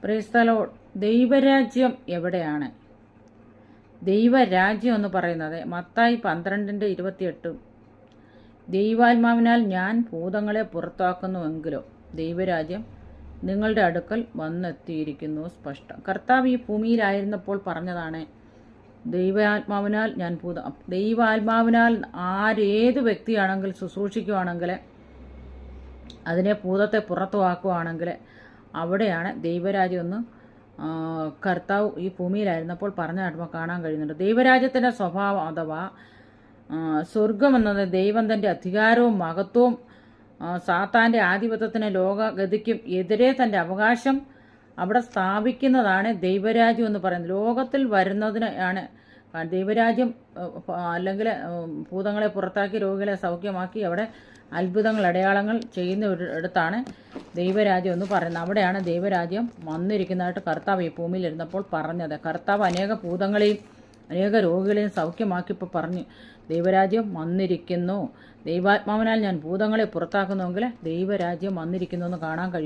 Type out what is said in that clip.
Praise the Lord. ദൈവരാജ്യം എവിടെയാണ്? ദൈവരാജ്യം എന്ന് പറയുന്നത് മത്തായി 12:28. ദൈവാത്മാവിനാൽ ഞാൻ ഭൂതങ്ങളെ പുറത്താക്കുന്നുവെങ്കിലോ ദൈവരാജ്യം നിങ്ങളുടെ അടുക്കൽ വന്നെത്തിയിരിക്കുന്നു. സ്പഷ്ടം. കർത്താവ് ഈ ഭൂമിയിലായിരുന്നപ്പോൾ പറഞ്ഞതാണ്, ദൈവാത്മാവിനാൽ ഞാൻ ദൈവാത്മാവിനാൽ ആരേത് വ്യക്തിയാണെങ്കിൽ ശുശ്രൂഷിക്കുകയാണെങ്കിൽ, അതിനെ ഭൂതത്തെ പുറത്തുവാക്കുകയാണെങ്കിൽ അവിടെയാണ് ദൈവരാജ്യം എന്ന് കർത്താവ് ഈ ഭൂമിയിലായിരുന്നപ്പോൾ പറഞ്ഞായിട്ട് കാണാൻ കഴിയുന്നുണ്ട്. ദൈവരാജ്യത്തിൻ്റെ സ്വഭാവം അഥവാ സ്വർഗം എന്നത് ദൈവം തൻ്റെ അധികാരവും മഹത്വവും സാത്താൻ്റെ ആധിപത്യത്തിന് ലോകഗതിക്കും എതിരെ തൻ്റെ അവകാശം അവിടെ സ്ഥാപിക്കുന്നതാണ് ദൈവരാജ്യം എന്ന് പറയുന്നത്. ലോകത്തിൽ വരുന്നതിന് ആണ് ദൈവരാജ്യം. അല്ലെങ്കിൽ ഭൂതങ്ങളെ പുറത്താക്കി രോഗികളെ സൗഖ്യമാക്കി അവിടെ അത്ഭുതങ്ങൾ അടയാളങ്ങൾ ചെയ്യുന്ന ഇടത്താണ് ദൈവരാജ്യം എന്ന് പറയുന്നത്. അവിടെയാണ് ദൈവരാജ്യം വന്നിരിക്കുന്നതായിട്ട് കർത്താവ് ഈ ഭൂമിയിൽ ഇരുന്നപ്പോൾ പറഞ്ഞത്. കർത്താവ് അനേക ഭൂതങ്ങളെയും അനേക രോഗികളെയും സൗഖ്യമാക്കിയപ്പോൾ പറഞ്ഞു, ദൈവരാജ്യം വന്നിരിക്കുന്നു. ദൈവാത്മാവിനാൽ ഞാൻ ഭൂതങ്ങളെ പുറത്താക്കുന്നുവെങ്കിൽ ദൈവരാജ്യം വന്നിരിക്കുന്നു എന്ന് കാണാൻ കഴിയും.